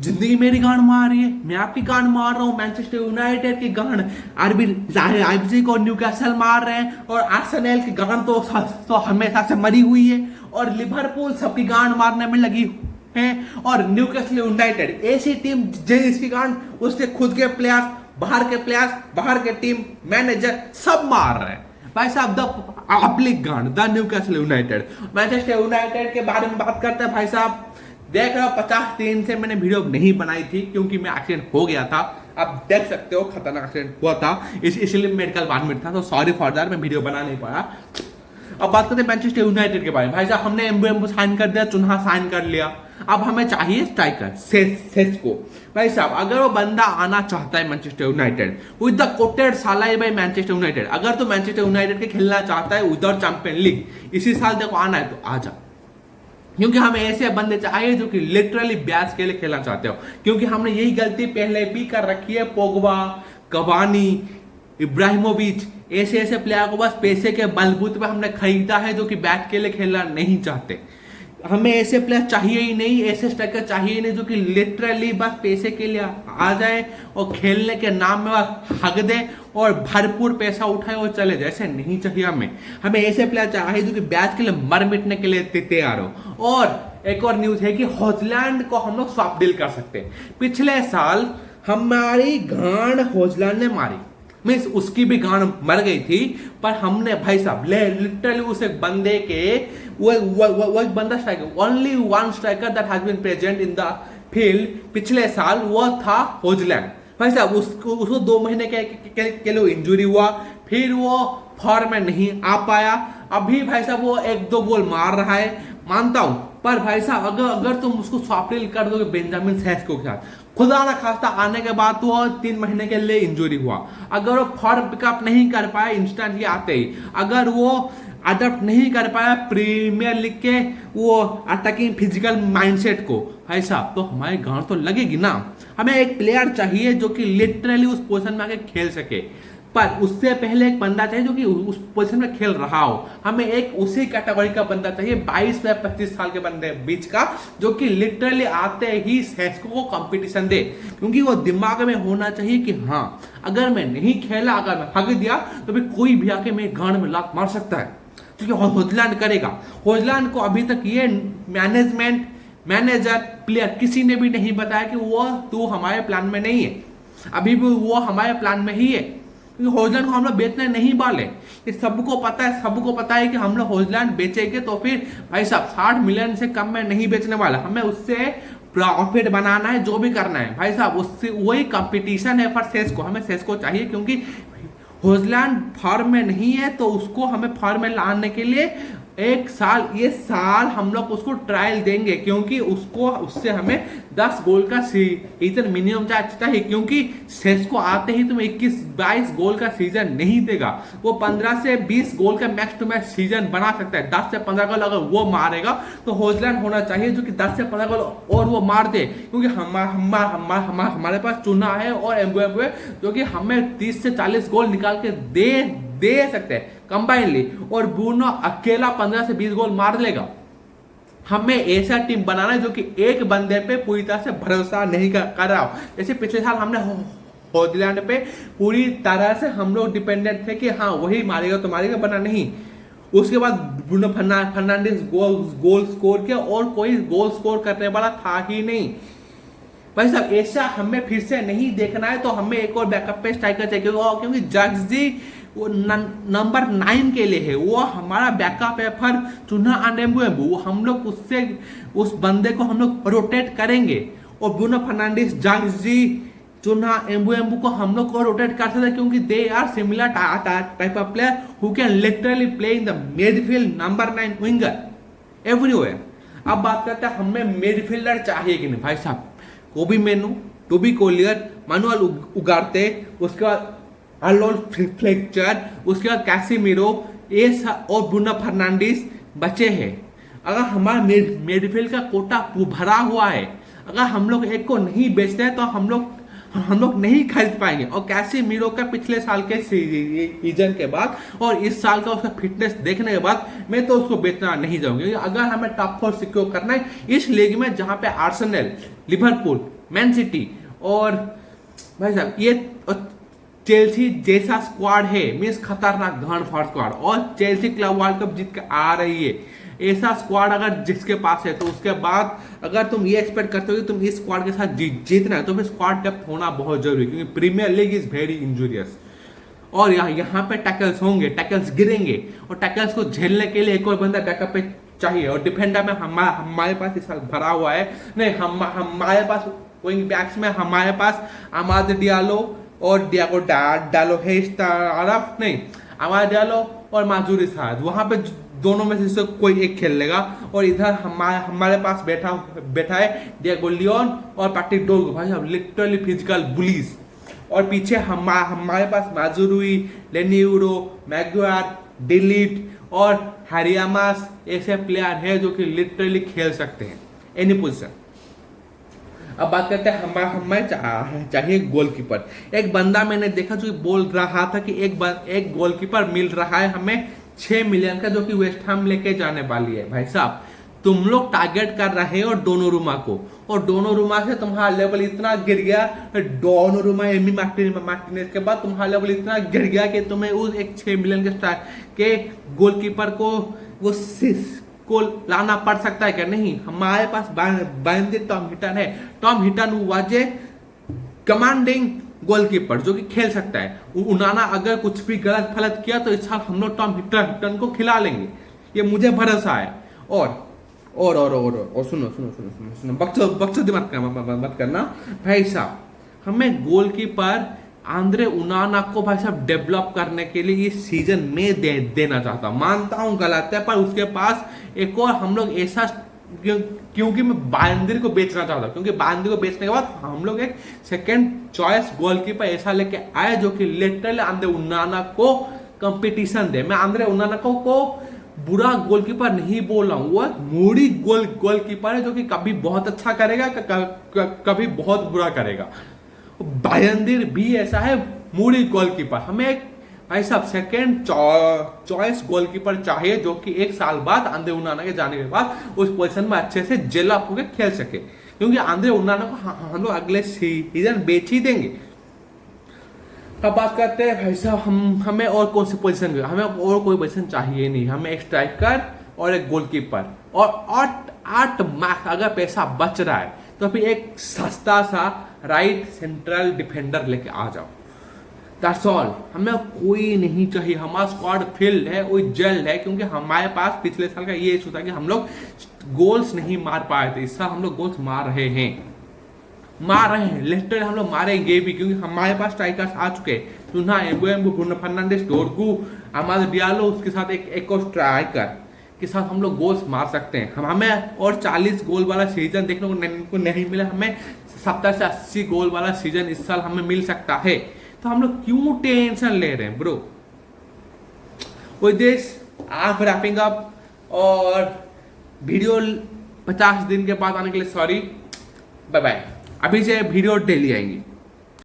जिंदगी मेरी गांड मार रही है, मैं आपकी गांड मार रहा हूँ, मैनचेस्टर यूनाइटेड की गांड, आरबी लाइप्जिग और न्यूकासल मार रहे हैं, और आर्सेनल की गांड तो हमेशा से मरी हुई है, और लिवरपूल सबकी गांड मारने में लगी है, और न्यूकासल यूनाइटेड ऐसी टीम जिसकी गांड उसके खुद के प्लेयर्स, बाहर के टीम मैनेजर सब मार रहे हैं। भाई साहब द पब्लिक गांड the Newcastle United. Manchester United के बारे में बात करते हैं। भाई साहब देख रहे हो 50 दिन से मैंने वीडियो नहीं बनाई थी क्योंकि मैं एक्सीडेंट हो गया था। आप देख सकते हो खतरनाक एक्सीडेंट हुआ था, इसलिए मेडिकल एडमिट था, तो सॉरी फॉर दैट, मैं वीडियो बना नहीं पाया। अब बात करते हैं मैनचेस्टर यूनाइटेड के बारे में। भाई साहब हमने एम्बू साइन कर दिया, चुन्हा साइन कर लिया, अब हमें चाहिए स्ट्राइकर सेस्को। भाई साहब अगर वो बंदा आना चाहता है Manchester United with the quoted salary by Manchester United, अगर तो मैनचेस्टर यूनाइटेड के खेलना चाहता है विदाउट चैंपियन लीग इसी साल देखो आना है तो आ जा, क्योंकि हमें ऐसे बंदे चाहिए जो कि लिटरली बैच के लिए खेलना चाहते हो। क्योंकि हमने यही गलती पहले भी कर रखी है, पोगबा, कवानी, इब्राहिमोविच, ऐसे प्लेयर को बस पैसे के बलबूते पे हमने खरीदा है जो कि बैट के लिए खेलना नहीं चाहते। हमें ऐसे प्लेयर चाहिए ही नहीं, ऐसे स्ट्राइकर चाहिए ही नहीं जो कि लिटरली बस पैसे के लिए आ जाए और खेलने के नाम में बस हक दे और भरपूर पैसा उठाए और चले जाए। ऐसे नहीं चाहिए हमें ऐसे प्लेयर चाहिए जो कि बैच के लिए मर मिटने के लिए तैयार हो। और एक और न्यूज है कि हॉजलैंड को हम लोग स्वैप डील कर सकते हैं। पिछले साल हमारी गांड हॉजलैंड ने मारी, मीन्स उसकी भी गांड मर गई थी, पर हमने भाई साहब लिटरली उस एक बंदे के वो एक बंदा striker, only one striker that has been present in the field पिछले साल वो था हॉजलैंड। भाई साहब उसको 2 महीने के लिए इंजरी हुआ, फिर वो फॉर्म में नहीं आ पाया। अभी भाई साहब वो 1-2 गोल मार रहा है, मानता हूं, पर भाई साहब अगर तुम उसको स्वैप डील कर दोगे बेंजामिन सेस्को के साथ, खुदा ना खास्ता आने के बाद तो 3 महीने के लिए इंजरी हुआ, अगर वो फॉर्म पिकअप नहीं कर पाया इंस्टेंटली आते ही, अगर वो अडॉप्ट नहीं कर पाया प्रीमियर लीग के वो अटैकिंग फिजिकल माइंडसेट को, भाई साहब तो हमारी गांड तो लगेगी ना। हमें एक प्लेयर चाहिए जो कि लिटरली उस पोजीशन में आके खेल सके, पर उससे पहले एक बंदा चाहिए जो कि उस पोजीशन में खेल रहा हो। हमें एक उसी कैटेगरी का बंदा चाहिए 22 से 25 साल के बंदे बीच का, जो कि लिटरली आते ही सेस्को को कंपटीशन दे, क्योंकि वो दिमाग में होना चाहिए कि हाँ अगर मैं नहीं खेला, अगर मैं भाग दिया तो फिर कोई भी आके मेरे गांड में लात मार सकता है, क्योंकि हॉजलैंड करेगा। हॉजलैंड को अभी तक ये मैनेजर प्लेयर किसी ने भी नहीं बताया कि वो तू हमारे प्लान में नहीं है, अभी भी वो हमारे प्लान में ही है, क्योंकि हॉजलैंड को हम लोग बेचने नहीं वाले। ये सबको पता है कि हम लोग हॉजलैंड बेचेंगे तो फिर भाई साहब 60 मिलियन से कम में नहीं बेचने वाला, हमें उससे प्रॉफिट बनाना है, जो भी करना है भाई साहब उससे वही कंपटीशन है फॉर सेस्को। हमें सेस्को चाहिए क्योंकि हॉजलैंड फॉर्म में नहीं है, तो उसको हमें फॉर्म में लाने के लिए ये साल हम लोग उसको ट्रायल देंगे, क्योंकि उससे हमें 10 गोल का सीजन मिनिमम चाहिए, क्योंकि सेस्को आते ही तुम्हें 21-22 गोल का सीजन नहीं देगा, वो 15 से 20 गोल का मैक्स टू मैक्स सीजन बना सकता है। 10 से 15 गोल अगर वो मारेगा तो हॉजलैंड होना चाहिए जो कि 10 से 15 गोल और वो मार दे, क्योंकि हमारे पास चुना है और एम्बुए जो कि हमें 30 से 40 गोल निकाल के दे सकते हैं कंबाइनली, और ब्रूनो अकेला 15 से 20 गोल मार लेगा। हमें ऐसा टीम बनाना है जो कि एक बंदे पे पूरी तरह से भरोसा नहीं कर रहा हो। जैसे पिछले साल हमने हॉजलैंड पे पूरी तरह से हम लोग डिपेंडेंट थे कि हाँ वही मारेगा तो मारेगा, बना नहीं। उसके बाद ब्रूनो फर्नांडिस गोल स्कोर किया और कोई गोल स्कोर करने वाला था ही नहीं। भाई साहब ऐसा हमें फिर से नहीं देखना है, तो हमें एक और बैकअप पे स्ट्राइकर चाहिए, क्योंकि जग्जी वो नंबर 9 के लिए है, वो हमारा बैकअप है पर चुन्हा अनएम्बुएम्बू, वो हम लोग उससे उस बंदे को हम लोग रोटेट करेंगे, और ब्रूनो फर्नांडिस, जग्जी, चुन्हा एम्बुएम्बू को हम लोग को रोटेट कर सकते हैं, क्योंकि they are similar type of player who can literally play in the midfield number 9 winger everywhere. अब बात करते हैं हमें मिडफील्डर चाहिए कि नहीं। भाई साहब कोबी मेनू, टोबी कोलियर, मानुअल उगार्ते, उसके बाद अर्नोल्ड फ्लेचर, उसके बाद कैसेमीरो और ब्रूनो फर्नांडिस बचे हैं। अगर हमारा मिडफील्ड का कोटा भरा हुआ है, अगर हम लोग एक को नहीं बेचते हैं तो हम लोग नहीं खरीद पाएंगे। और कैसेमीरो का पिछले साल के सीजन के बाद और इस साल का उसका फिटनेस देखने के बाद मैं तो उसको बेचना नहीं चाहूंगा। अगर हमें टॉप 4 सिक्योर करना है इस लीग में, जहां पे आर्सेनल, लिवरपूल, मैन सिटी और भाई साहब ये चेल्सी जैसा स्क्वाड है, मीन्स खतरनाक घन फाड़ स्क्वाड, और चेल्सी क्लब वर्ल्ड कप जीत के आ रही है, ऐसा स्क्वाड अगर जिसके पास है तो उसके बाद अगर तुम ये एक्सपेक्ट करते हो कि तुम इस स्क्वाड के साथ जीतना है तो फिर स्क्वाड डेप्थ होना बहुत जरूरी है, क्योंकि Premier League is very injurious. और यहाँ पे टैकल्स होंगे, टैकल्स गिरेंगे, और टैकल्स को झेलने के लिए एक और बंदा बैकअप पे चाहिए। और डिफेंडर में हमारे पास इस साल भरा हुआ है, नहीं हमारे पास विंग बैक्स में हमारे पास अमाद डियालो और डियागो डालो है इस तरफ, नहीं अमाद डियालो और माजूरी साहब, वहां पे दोनों में से कोई एक खेल लेगा। और इधर हमारे पास बैठा है डियागो लियोन और पैट्रिक डोर्गु, भाई साहब लिटरली फिजिकल बुलीज। और पीछे हमारे पास माजुरुई, लेनियूरो, मैगुआर, डिलीट और हरियामास ऐसे प्लेयर है जो कि लिटरली खेल सकते हैं एनी पोजीशन। अब बात करते हैं हमें चाहिए गोलकीपर। एक बंदा मैंने देखा जो बोल रहा था कि एक गोलकीपर मिल रहा है हमें 6 मिलियन का, जो कि वेस्ट हैम लेके जाने वाली है। भाई साहब तुम लोग टारगेट कर रहे हो डोनोरुमा को, और डोनोरुमा से तुम्हारा लेवल इतना गिर गया, डोनोरुमा एमी मार्टिनेज के बाद तुम्हारा लेवल इतना गिर गया कि तुम्हें उस एक 6 मिलियन के गोलकीपर को लाना पड़ सकता है क्या? नहीं, हमारे पास बैंडिट टॉम हिटन है। Tom Heaton was a commanding goalkeeper जो कि खेल सकता है। उनाना अगर कुछ भी गलत फलत किया तो इस साल हम लोग टॉम हिटन को खिला लेंगे, ये मुझे भरोसा है। और सुनो बकचोदी मत करना भाई साहब। हमें गोलकीपर आंद्रे उनाना को भाई साहब डेवलप करने के लिए इस सीजन में देना चाहता हूं। मानता हूं गलत है, पर उसके पास एक और हम लोग ऐसा, क्योंकि मैं बायंदिर को बेचना चाहता हूं, क्योंकि बायंदिर को बेचने के बाद हम लोग एक सेकंड चॉइस गोलकीपर ऐसा लेके आए जो कि लिटरली आंद्रे उनाना को कंपटीशन दे। मैं आंद्रे उनाना को बुरा गोलकीपर नहीं बोल रहा हूं, वो मूडी गोलकीपर है जो कि कभी बहुत अच्छा करेगा, कभी बहुत बुरा करेगा। बायंदिर भी ऐसा है मूडी गोलकीपर। हमें एक भाई साहब सेकेंड चॉइस गोलकीपर चाहिए जो कि 1 साल बाद आंद्रे उनाना के जाने के बाद उस पोजीशन में अच्छे से जेल अप होकर खेल सके, क्योंकि आंद्रे उनाना को हम लोग अगले सीजन बेच ही देंगे। अब बात करते हैं भाई साहब हमें और कौन सी पोजीशन, हमें और कोई पोजीशन चाहिए नहीं। हमें एक स्ट्राइकर और एक गोलकीपर और 8 मार्क अगर पैसा बच रहा है तो फिर एक सस्ता सा राइट सेंट्रल डिफेंडर लेके आ जाओ। That's all. हमें कोई नहीं चाहिए, हमारा स्क्वाड फिल्ड है, वो जेल्ड है, क्योंकि हमारे पास पिछले साल का ये इशू था कि हम लोग गोल्स नहीं मार पाए थे। इस साल हम लोग गोल्स मार रहे हैं लिटरली हम लोग मारेंगे भी, क्योंकि हमारे पास स्ट्राइकर्स आ चुके हैं। सुना एम्बुएम्बु, ब्रूनो फर्नांडिस, डोरगू, अमाद डियालो, उसके साथ एक और स्ट्राइकर के साथ हम लोग गोल्स मार सकते हैं। हमें और 40 गोल वाला सीजन देखने को नहीं मिला, हमें 70 से 80 गोल वाला सीजन इस साल हमें मिल सकता है। तो हम लोग क्यों टेंशन ले रहे हैं bro? With this I am wrapping up, और वीडियो 50 दिन के बाद आने के लिए सॉरी, बाय बाय। अभी से वीडियो डेली आएंगी।